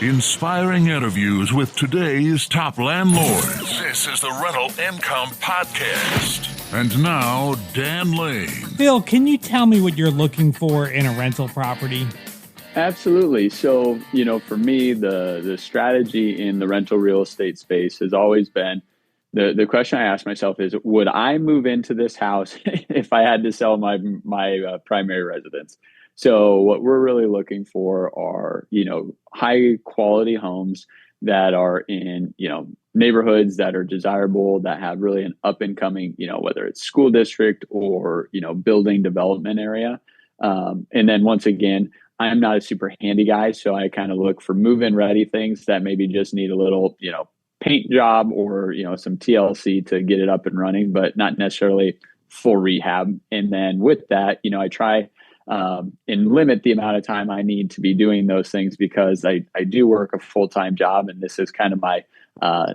Inspiring interviews with today's top landlords. This is the Rental Income Podcast. And now, Dan Lane. Phil, can you tell me what you're looking for in a rental property? Absolutely. So, for me, the strategy in the rental real estate space has always been, the question I ask myself is, would I move into this house if I had to sell my primary residence? So what we're really looking for are, high quality homes that are in, neighborhoods that are desirable, that have really an up and coming, whether it's school district or, building development area. And then once again, I'm not a super handy guy. So I kind of look for move-in ready things that maybe just need a little, paint job or, some TLC to get it up and running, but not necessarily full rehab. And then with that, I try and limit the amount of time I need to be doing those things because I do work a full-time job and this is kind of my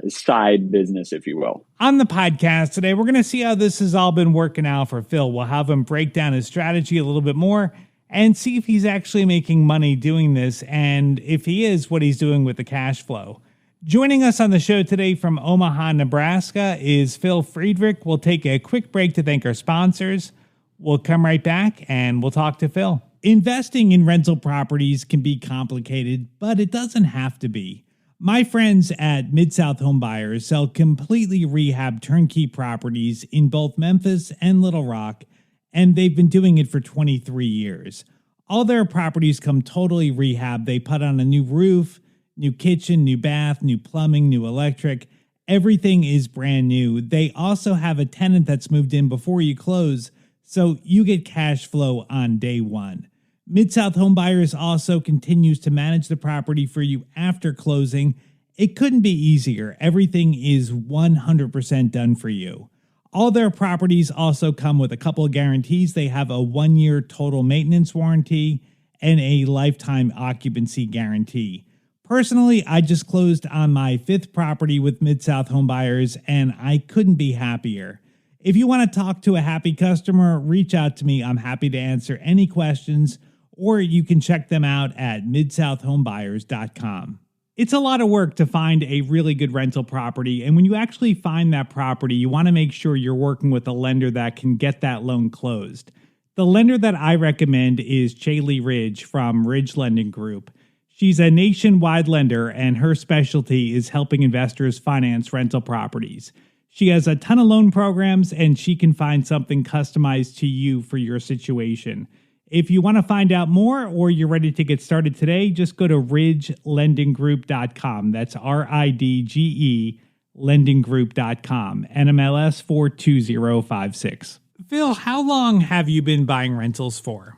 side business, if you will. On the podcast today, we're going to see how this has all been working out for Phil. We'll have him break down his strategy a little bit more and see if he's actually making money doing this, and if he is, what he's doing with the cash flow. Joining us on the show today from Omaha, Nebraska is Phil Friedrich. We'll take a quick break to thank our sponsors. We'll come right back and we'll talk to Phil. Investing in rental properties can be complicated, but it doesn't have to be. My friends at MidSouth HomeBuyers sell completely rehab turnkey properties in both Memphis and Little Rock, and they've been doing it for 23 years. All their properties come totally rehab. They put on a new roof, new kitchen, new bath, new plumbing, new electric. Everything is brand new. They also have a tenant that's moved in before you close, so you get cash flow on day one. MidSouth HomeBuyers also continues to manage the property for you after closing. It couldn't be easier. Everything is 100% done for you. All their properties also come with a couple of guarantees. They have a 1-year total maintenance warranty and a lifetime occupancy guarantee. Personally, I just closed on my 5th property with MidSouth HomeBuyers, and I couldn't be happier. If you want to talk to a happy customer, reach out to me. I'm happy to answer any questions, or you can check them out at midsouthhomebuyers.com. It's a lot of work to find a really good rental property, and when you actually find that property, you want to make sure you're working with a lender that can get that loan closed. The lender that I recommend is Chaley Ridge from Ridge Lending Group. She's a nationwide lender, and her specialty is helping investors finance rental properties. She has a ton of loan programs, and she can find something customized to you for your situation. If you want to find out more or you're ready to get started today, just go to ridgelendinggroup.com. That's RIDGE lendinggroup.com, NMLS 42056. Phil, how long have you been buying rentals for?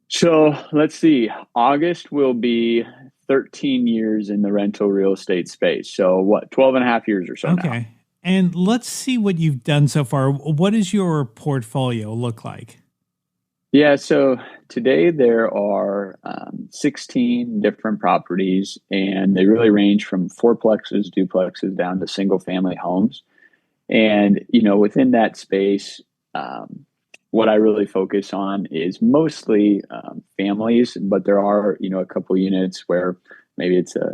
So let's see. August will be 13 years in the rental real estate space. So 12 and a half years or so now. Okay. And let's see what you've done so far. What does your portfolio look like? Yeah, so today there are 16 different properties, and they really range from fourplexes, duplexes, down to single family homes. And, within that space, what I really focus on is mostly families, but there are, a couple units where maybe it's a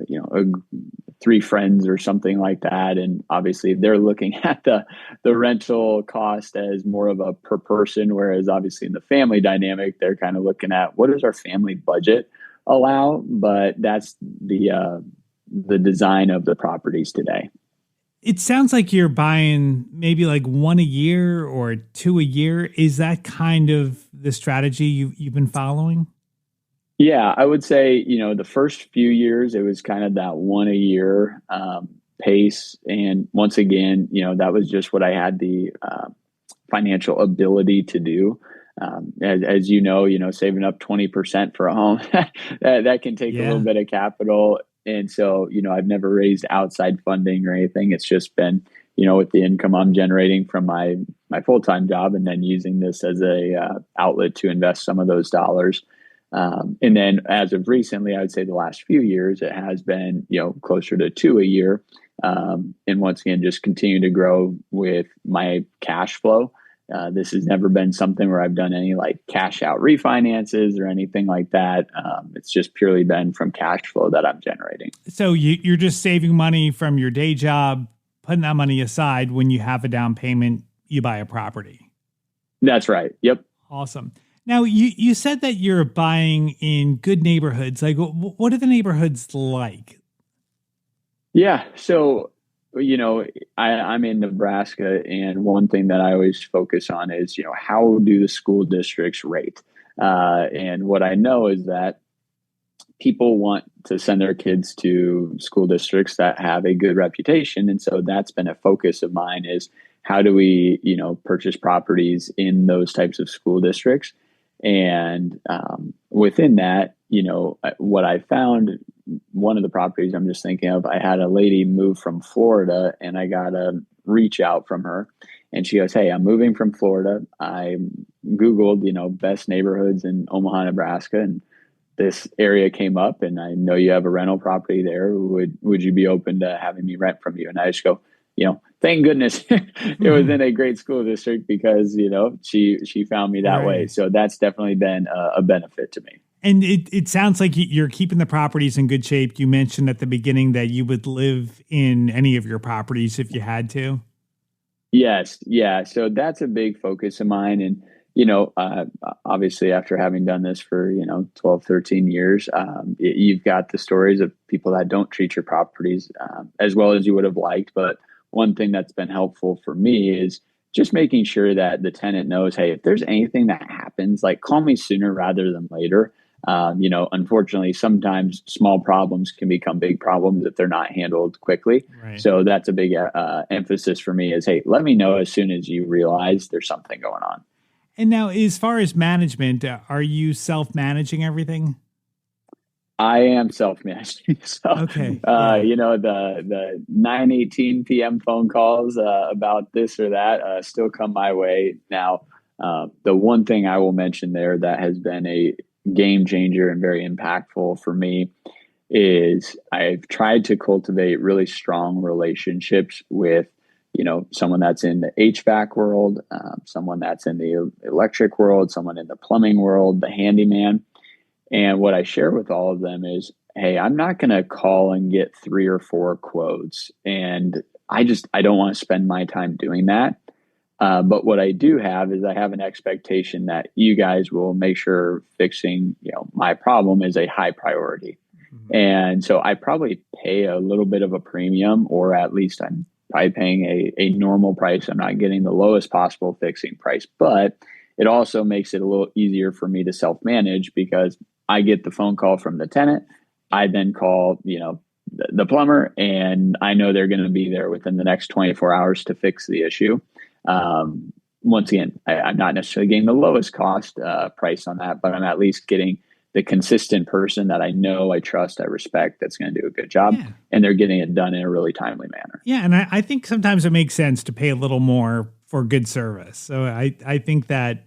3 friends or something like that. And obviously they're looking at the rental cost as more of a per person, whereas obviously in the family dynamic, they're kind of looking at what does our family budget allow, but that's the design of the properties today. It sounds like you're buying maybe like 1 a year or 2 a year. Is that kind of the strategy you've been following? Yeah, I would say, the first few years, it was kind of that 1 a year pace. And once again, that was just what I had the financial ability to do. As saving up 20% for a home, that can take a little bit of capital. And so, I've never raised outside funding or anything. It's just been, with the income I'm generating from my full-time job and then using this as a outlet to invest some of those dollars. And then as of recently, I would say the last few years, it has been, closer to 2 a year. And once again, just continue to grow with my cash flow This has never been something where I've done any like cash out refinances or anything like that. It's just purely been from cash flow that I'm generating. So you're just saving money from your day job, putting that money aside. When you have a down payment, you buy a property. That's right. Yep. Awesome. Now, you said that you're buying in good neighborhoods. Like, what are the neighborhoods like? Yeah. So, I'm in Nebraska, and one thing that I always focus on is, how do the school districts rate? And what I know is that people want to send their kids to school districts that have a good reputation. And so that's been a focus of mine is how do we, purchase properties in those types of school districts? And within that, what I found, one of the properties I'm just thinking of, I had a lady move from Florida, and I got a reach out from her, and she goes, "Hey, I'm moving from Florida. I Googled, best neighborhoods in Omaha, Nebraska, and this area came up, and I know you have a rental property there. Would you be open to having me rent from you?" And I just go, thank goodness it was in a great school district, because, she found me that way. So that's definitely been a benefit to me. And it sounds like you're keeping the properties in good shape. You mentioned at the beginning that you would live in any of your properties if you had to. Yes. Yeah. So that's a big focus of mine. And, obviously after having done this for, 12, 13 years, you've got the stories of people that don't treat your properties as well as you would have liked. But one thing that's been helpful for me is just making sure that the tenant knows, hey, if there's anything that happens, like, call me sooner rather than later. Unfortunately, sometimes small problems can become big problems if they're not handled quickly. Right. So that's a big emphasis for me is, hey, let me know as soon as you realize there's something going on. And now, as far as management, are you self-managing everything? I am self-managing. So, Okay. The 9:18 p.m. phone calls about this or that still come my way. Now, the one thing I will mention there that has been a game changer and very impactful for me is I've tried to cultivate really strong relationships with, someone that's in the HVAC world, someone that's in the electric world, someone in the plumbing world, the handyman. And what I share with all of them is, hey, I'm not going to call and get 3 or 4 quotes. And I don't want to spend my time doing that. But what I do have is I have an expectation that you guys will make sure fixing, my problem is a high priority. Mm-hmm. And so I probably pay a little bit of a premium, or at least I'm probably paying a normal price. I'm not getting the lowest possible fixing price, but it also makes it a little easier for me to self-manage, because I get the phone call from the tenant. I then call, the plumber, and I know they're going to be there within the next 24 hours to fix the issue. Once again, I'm not necessarily getting the lowest cost price on that, but I'm at least getting the consistent person that I know, I trust, I respect, that's going to do a good job. Yeah. And they're getting it done in a really timely manner. Yeah. And I think sometimes it makes sense to pay a little more for good service. So I think that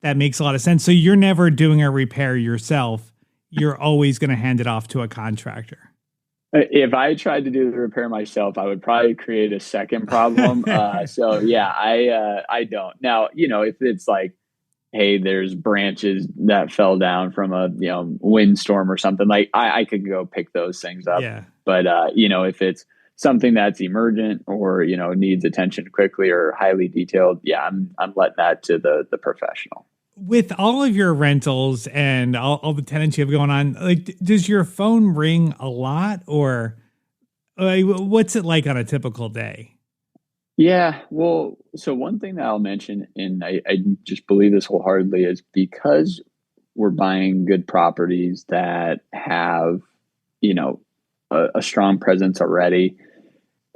makes a lot of sense. So you're never doing a repair yourself. You're always going to hand it off to a contractor. If I tried to do the repair myself, I would probably create a second problem. So yeah, I don't. Now, if it's like, hey, there's branches that fell down from a windstorm or something, like I could go pick those things up. Yeah. But if it's something that's emergent or needs attention quickly or highly detailed, yeah, I'm letting that to the professional. With all of your rentals and all the tenants you have going on, like, does your phone ring a lot, or what's it like on a typical day? Yeah, well, so one thing that I'll mention, and I just believe this wholeheartedly, is because we're buying good properties that have, a strong presence already,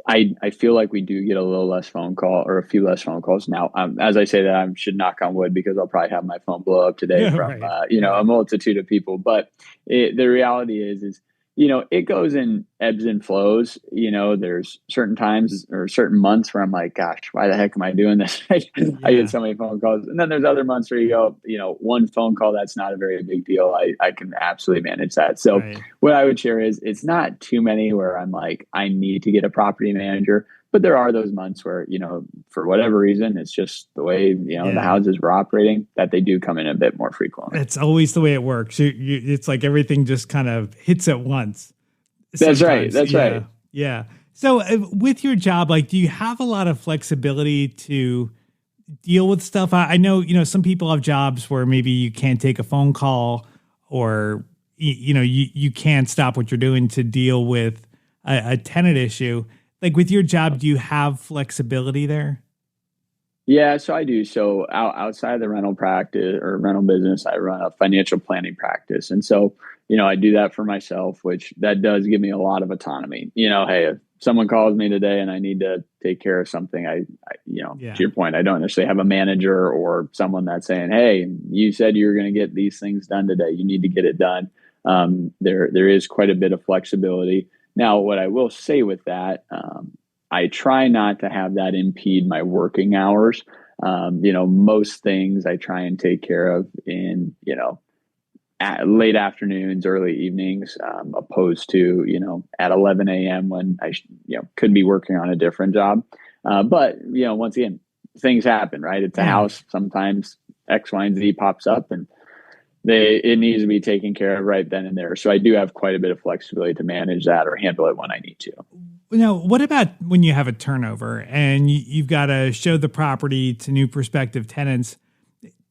I feel like we do get a little less phone call, or a few less phone calls. Now, as I say that, I should knock on wood, because I'll probably have my phone blow up today from, right. A multitude of people. But the reality is, it goes in ebbs and flows. There's certain times or certain months where I'm like, gosh, why the heck am I doing this? I get so many phone calls. And then there's other months where you go, one phone call, that's not a very big deal. I can absolutely manage that. So What I would share is, it's not too many where I'm like, I need to get a property manager, But there are those months where, for whatever reason, it's just the way, the houses were operating, that they do come in a bit more frequently. It's always the way it works. It's like everything just kind of hits at once. That's right. That's right. Yeah. So with your job, like, do you have a lot of flexibility to deal with stuff? I know, some people have jobs where maybe you can't take a phone call, or, you can't stop what you're doing to deal with a tenant issue. Like with your job, do you have flexibility there? Yeah, so I do. So outside of the rental practice or rental business, I run a financial planning practice. And so, I do that for myself, which that does give me a lot of autonomy. Hey, if someone calls me today and I need to take care of something, to your point, I don't necessarily have a manager or someone that's saying, hey, you said you were going to get these things done today. You need to get it done. There is quite a bit of flexibility. Now, what I will say with that, I try not to have that impede my working hours. Most things I try and take care of in, at late afternoons, early evenings, opposed to, at 11 a.m. when I, could be working on a different job. But, once again, things happen, right? It's a house. Sometimes X, Y, and Z pops up, and it needs to be taken care of right then and there. So I do have quite a bit of flexibility to manage that or handle it when I need to. Now, what about when you have a turnover and you've got to show the property to new prospective tenants?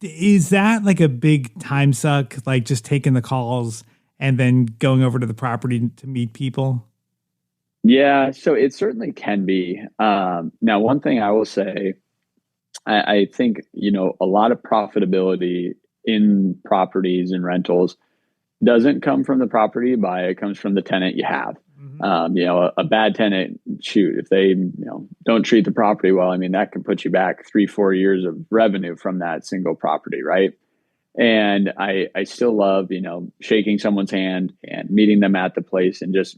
Is that like a big time suck, like just taking the calls and then going over to the property to meet people? Yeah, so it certainly can be. Now, one thing I will say, I think, a lot of profitability in properties and rentals doesn't come from the property you buy. It comes from the tenant you have. A bad tenant, if they, don't treat the property well, I mean, that can put you back 3-4 years of revenue from that single property. Right. And I still love, shaking someone's hand and meeting them at the place and just,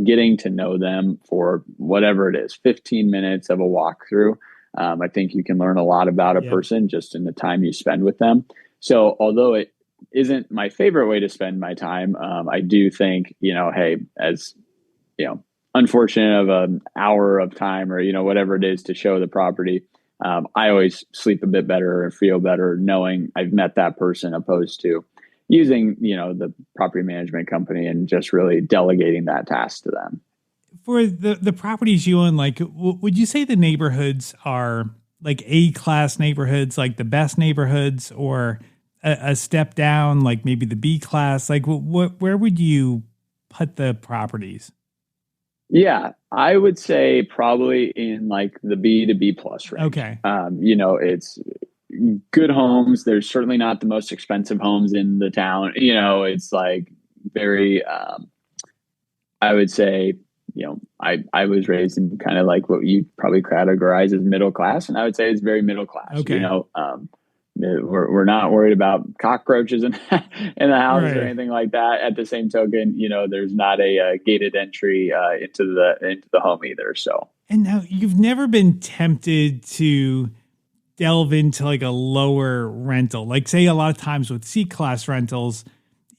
getting to know them for whatever it is, 15 minutes of a walkthrough. I think you can learn a lot about a person just in the time you spend with them. So although it isn't my favorite way to spend my time, I do think, hey, as unfortunate of an hour of time or, whatever it is to show the property, I always sleep a bit better and feel better knowing I've met that person, opposed to using, the property management company and just really delegating that task to them. For the properties you own, like, would you say the neighborhoods are like A-class neighborhoods, like the best neighborhoods, or a step down, like maybe the B class? Like, where would you put the properties? Yeah, I would say probably in like the B to B plus range. Okay. It's good homes. There's certainly not the most expensive homes in the town. It's like very, I would say, I was raised in kind of like what you probably categorize as middle class. And I would say it's very middle class. Okay. We're not worried about cockroaches in the house or anything like that. At the same token, there's not a gated entry into the home either. So, and now you've never been tempted to delve into like a lower rental, like say a lot of times with C-class rentals,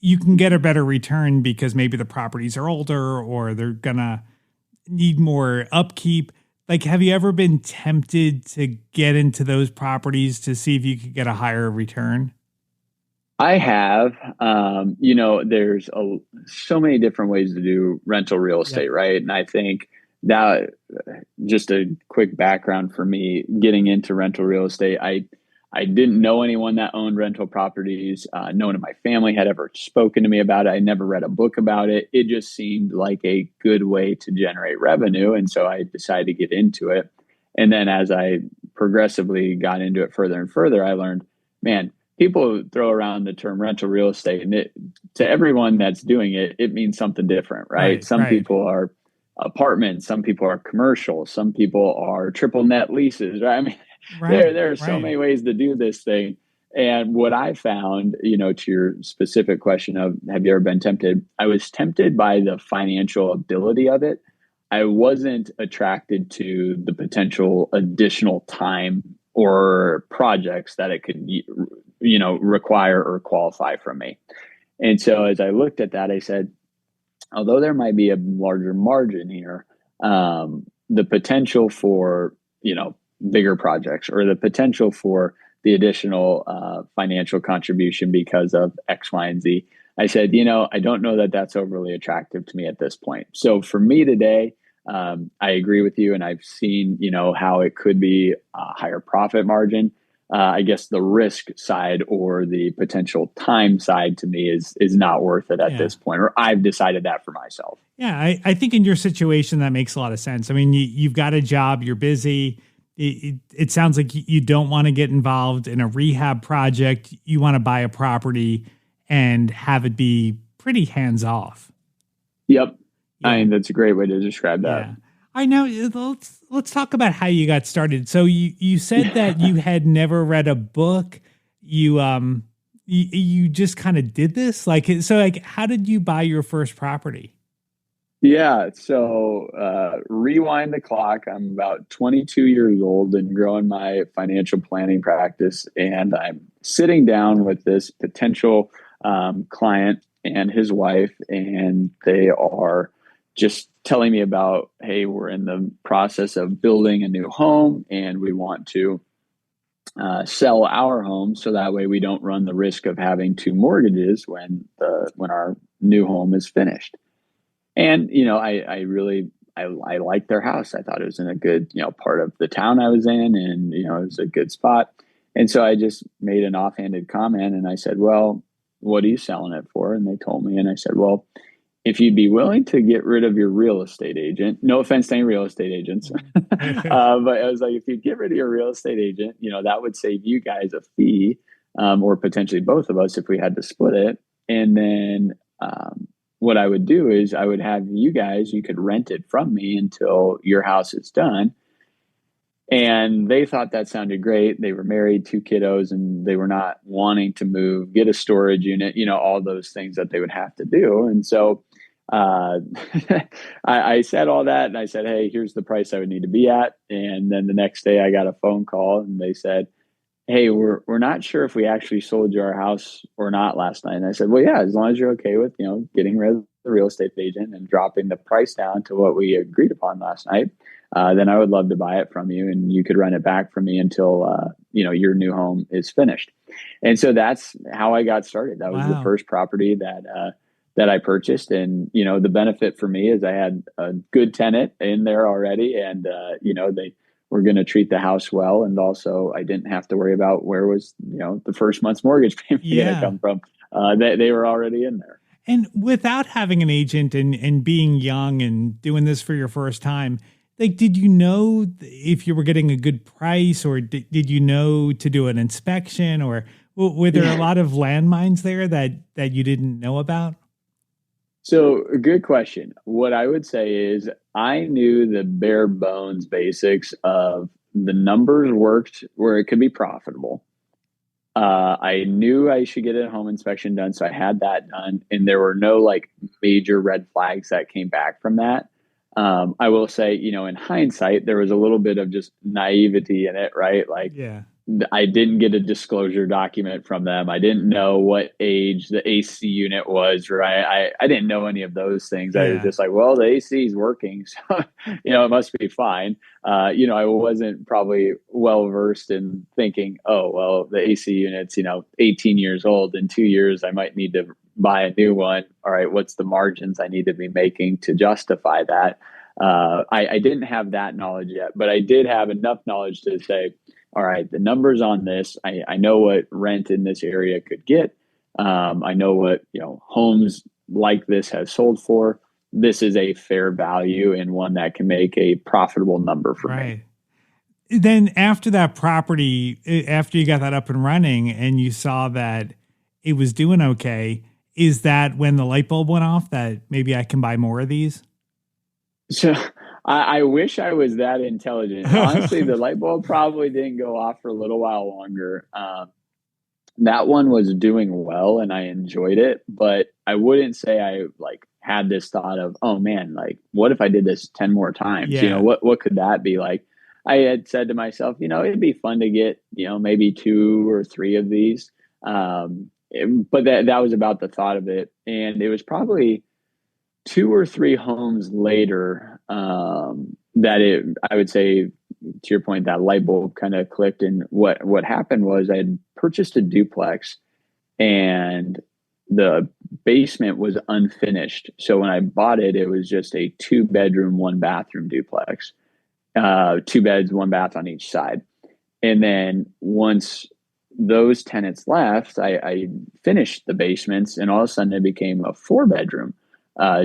you can get a better return because maybe the properties are older or they're gonna need more upkeep. Like, have you ever been tempted to get into those properties to see if you could get a higher return? I have. There's so many different ways to do rental real estate, right? And I think that, just a quick background for me, getting into rental real estate, I didn't know anyone that owned rental properties. No one in my family had ever spoken to me about it. I never read a book about it. It just seemed like a good way to generate revenue. And so I decided to get into it. And then as I progressively got into it further and further, I learned, man, people throw around the term rental real estate, and to everyone that's doing it, it means something different, right? Some people are apartments, some people are commercial, some people are triple net leases, right? I mean, there are so many ways to do this thing. And what I found, to your specific question of have you ever been tempted? I was tempted by the financial ability of it. I wasn't attracted to the potential additional time or projects that it could, require or qualify from me. And so as I looked at that, I said, although there might be a larger margin here, the potential for, bigger projects or the potential for the additional financial contribution because of X, Y, and Z. I said, I don't know that that's overly attractive to me at this point. So for me today, I agree with you, and I've seen, how it could be a higher profit margin. I guess the risk side or the potential time side to me is not worth it at this point, or I've decided that for myself. Yeah, I think in your situation, that makes a lot of sense. I mean, you've got a job, you're busy. It sounds like you don't want to get involved in a rehab project. You want to buy a property and have it be pretty hands off. Yep. Yeah. I mean, that's a great way to describe that. Yeah. I know. Let's talk about how you got started. So you said that you had never read a book. You just kind of did this. How did you buy your first property? Yeah. So rewind the clock. I'm about 22 years old and growing my financial planning practice. And I'm sitting down with this potential client and his wife, and they are just telling me about, hey, we're in the process of building a new home and we want to sell our home so that way we don't run the risk of having two mortgages when our new home is finished. And, I liked their house. I thought it was in a good, part of the town I was in, and, it was a good spot. And so I just made an offhanded comment and I said, well, what are you selling it for? And they told me, and I said, well, if you'd be willing to get rid of your real estate agent, no offense to any real estate agents, but I was like, if you get rid of your real estate agent, that would save you guys a fee, or potentially both of us if we had to split it. And then, what I would do is I would have you could rent it from me until your house is done. And they thought that sounded great. They were married, 2 kiddos, and they were not wanting to move, get a storage unit, all those things that they would have to do. And so I said all that, and I said, hey, here's the price I would need to be at. And then the next day I got a phone call and they said, hey, we're not sure if we actually sold you our house or not last night. And I said, well, yeah, as long as you're okay with, getting rid of the real estate agent and dropping the price down to what we agreed upon last night, then I would love to buy it from you and you could rent it back from me until, your new home is finished. And so that's how I got started. That was the first property that I purchased. And, the benefit for me is I had a good tenant in there already. And, they were going to treat the house well. And also I didn't have to worry about where was, the first month's mortgage payment going to come from. They were already in there. And without having an agent and being young and doing this for your first time, did you know if you were getting a good price, or did you know to do an inspection, or were there a lot of landmines there that you didn't know about? So, good question. What I would say is I knew the bare bones basics of the numbers worked where it could be profitable. I knew I should get a home inspection done, so I had that done, and there were no major red flags that came back from that. I will say, in hindsight, there was a little bit of just naivety in it, right? I didn't get a disclosure document from them. I didn't know what age the AC unit was, right? I didn't know any of those things. Yeah. I was just like, well, the AC is working, so, it must be fine. I wasn't probably well versed in thinking, oh, well, the AC unit's, 18 years old. In 2 years, I might need to buy a new one. All right, what's the margins I need to be making to justify that? I didn't have that knowledge yet, but I did have enough knowledge to say, all right, the numbers on this, I know what rent in this area could get. I know what, homes like this have sold for. This is a fair value and one that can make a profitable number for me. Then after that property, after you got that up and running and you saw that it was doing okay, is that when the light bulb went off that maybe I can buy more of these? So I wish I was that intelligent. Honestly, the light bulb probably didn't go off for a little while longer. That one was doing well and I enjoyed it, but I wouldn't say I had this thought of, oh man, what if I did this 10 more times? Yeah. What could that be like? I had said to myself, it'd be fun to get, maybe 2 or 3 of these. But that was about the thought of it. And it was probably 2 or 3 homes later I would say, to your point, that light bulb kind of clicked. And what happened was I had purchased a duplex, and the basement was unfinished. So when I bought it, it was just a 2-bedroom, 1-bathroom duplex, 2 beds, 1 bath on each side. And then once those tenants left, I finished the basements, and all of a sudden it became a 4-bedroom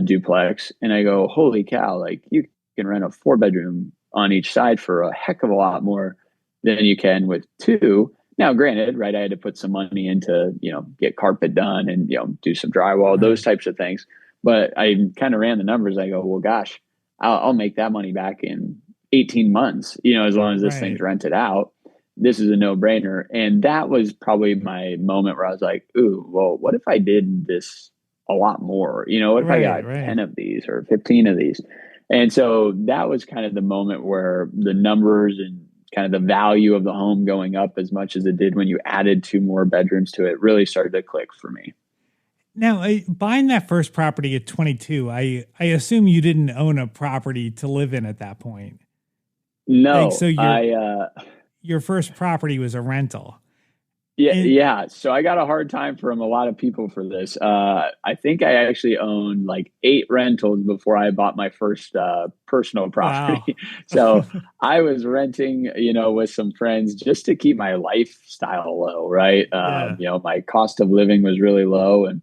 duplex. And I go, holy cow, like you can rent a 4-bedroom on each side for a heck of a lot more than you can with 2. Now, granted, right, I had to put some money into, get carpet done and, do some drywall, those types of things. But I kind of ran the numbers. I go, well, gosh, I'll make that money back in 18 months, as long as this thing's rented out. This is a no-brainer. And that was probably my moment where I was like, ooh, well, what if I did this a lot more? What if I got 10 of these or 15 of these? And so that was kind of the moment where the numbers and kind of the value of the home going up as much as it did when you added 2 more bedrooms to it really started to click for me. Now, buying that first property at 22, I assume you didn't own a property to live in at that point. No, so your first property was a rental. Yeah. So I got a hard time from a lot of people for this. I think I actually owned like 8 rentals before I bought my first personal property. Wow. So I was renting, with some friends just to keep my lifestyle low, right? My cost of living was really low, and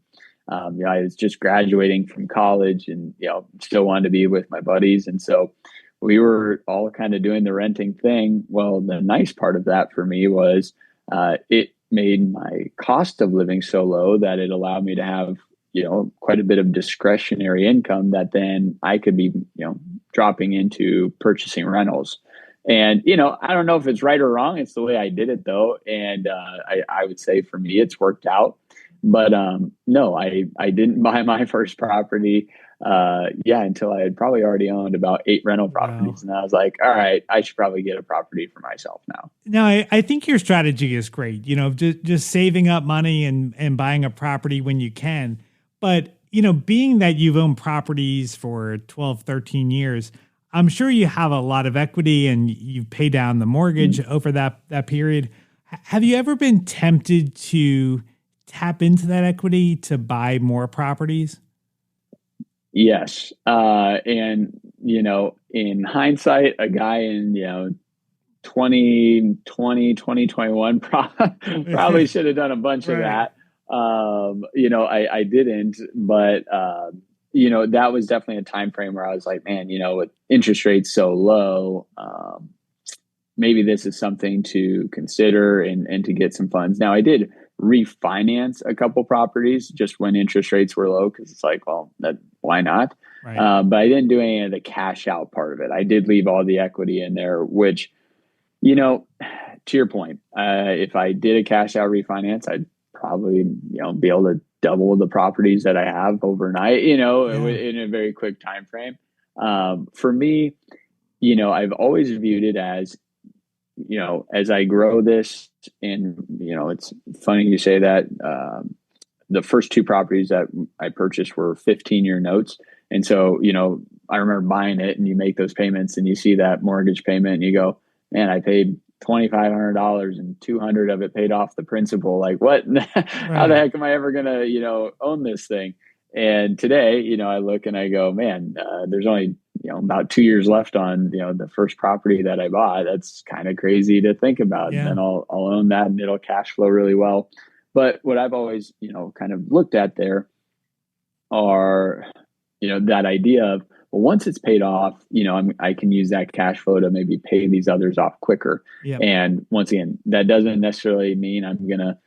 I was just graduating from college, and still wanted to be with my buddies, and so we were all kind of doing the renting thing. Well, the nice part of that for me was it made my cost of living so low that it allowed me to have, quite a bit of discretionary income that then I could be, dropping into purchasing rentals. And, I don't know if it's right or wrong. It's the way I did it though. And I would say for me, it's worked out. But no, I didn't buy my first property until I had probably already owned about 8 rental properties. Wow. And I was like, all right, I should probably get a property for myself now. No, I think your strategy is great. Just saving up money and buying a property when you can. But, being that you've owned properties for 12, 13 years, I'm sure you have a lot of equity and you've paid down the mortgage over that period. Have you ever been tempted to tap into that equity to buy more properties? Yes. And, in hindsight, a guy in, 2020, 2021 probably should have done a bunch of that. I didn't, but, that was definitely a time frame where I was like, man, with interest rates so low, maybe this is something to consider and to get some funds. Now, I did refinance a couple properties just when interest rates were low, because it's like, well, why not? Right. But I didn't do any of the cash out part of it. I did leave all the equity in there, which, to your point, if I did a cash out refinance, I'd probably, be able to double the properties that I have overnight, in a very quick time frame. For me, I've always viewed it as, as I grow this, and, it's funny you say that, the first 2 properties that I purchased were 15-year notes. And so, I remember buying it, and you make those payments and you see that mortgage payment and you go, man, I paid $2,500 and $200 of it paid off the principal. Like what, how the heck am I ever going to, own this thing? And today, I look and I go, man, there's only, about 2 years left on, the first property that I bought. That's kind of crazy to think about. Yeah. And then I'll own that and it'll cash flow really well. But what I've always, kind of looked at there are, that idea of, well, once it's paid off, I can use that cash flow to maybe pay these others off quicker. Yep. And once again, that doesn't necessarily mean I'm going to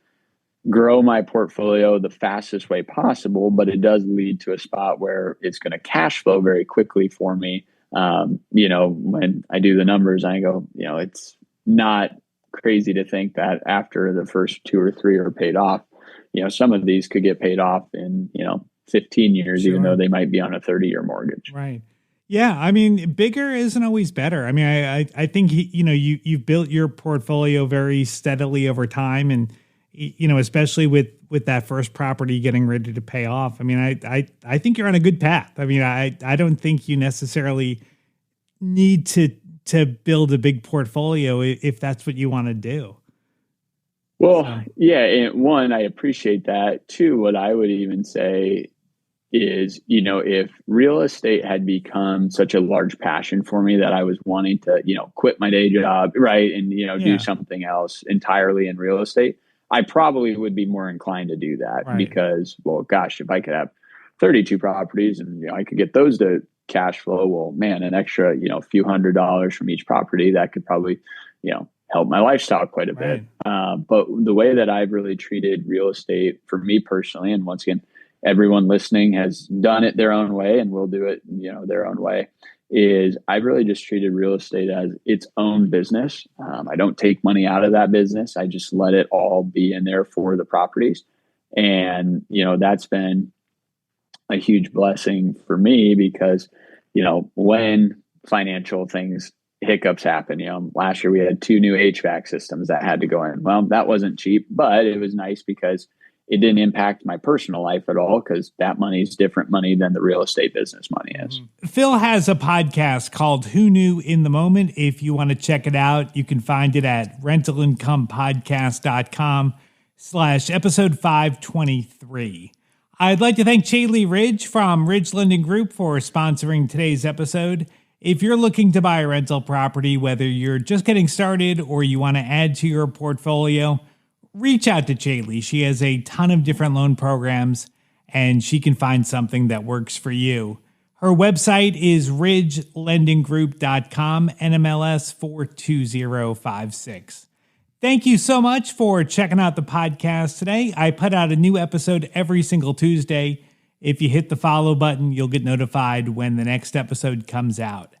grow my portfolio the fastest way possible, but it does lead to a spot where it's going to cash flow very quickly for me. When I do the numbers, I go, it's not crazy to think that after the first 2 or 3 are paid off, some of these could get paid off in, 15 years, sure, even though they might be on a 30-year mortgage. Right. Yeah. I mean, bigger isn't always better. I mean, I think, you've built your portfolio very steadily over time, and, especially with that first property getting ready to pay off. I mean, I think you're on a good path. I mean, I don't think you necessarily need to build a big portfolio if that's what you want to do. Well, yeah, and one, I appreciate that. Two, what I would even say is, if real estate had become such a large passion for me that I was wanting to, quit my day job, right, and, do something else entirely in real estate, I probably would be more inclined to do that because, well, gosh, if I could have 32 properties and I could get those to cash flow, well, man, an extra, few $100s from each property, that could probably, help my lifestyle quite a bit. But the way that I've really treated real estate for me personally, and once again, everyone listening has done it their own way and will do it, their own way, is I've really just treated real estate as its own business. I don't take money out of that business. I just let it all be in there for the properties. And, that's been a huge blessing for me because, when financial hiccups happen, last year we had 2 new HVAC systems that had to go in. Well, that wasn't cheap, but it was nice because it didn't impact my personal life at all because that money is different money than the real estate business money is. Phil has a podcast called Who Knew in the Moment. If you want to check it out, you can find it at rentalincomepodcast.com/episode 523. I'd like to thank Chaley Ridge from Ridge Lending Group for sponsoring today's episode. If you're looking to buy a rental property, whether you're just getting started or you want to add to your portfolio, reach out to Chaley. She has a ton of different loan programs, and she can find something that works for you. Her website is ridgelendinggroup.com, NMLS 42056. Thank you so much for checking out the podcast today. I put out a new episode every single Tuesday. If you hit the follow button, you'll get notified when the next episode comes out.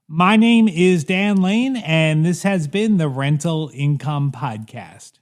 My name is Dan Lane, and this has been the Rental Income Podcast.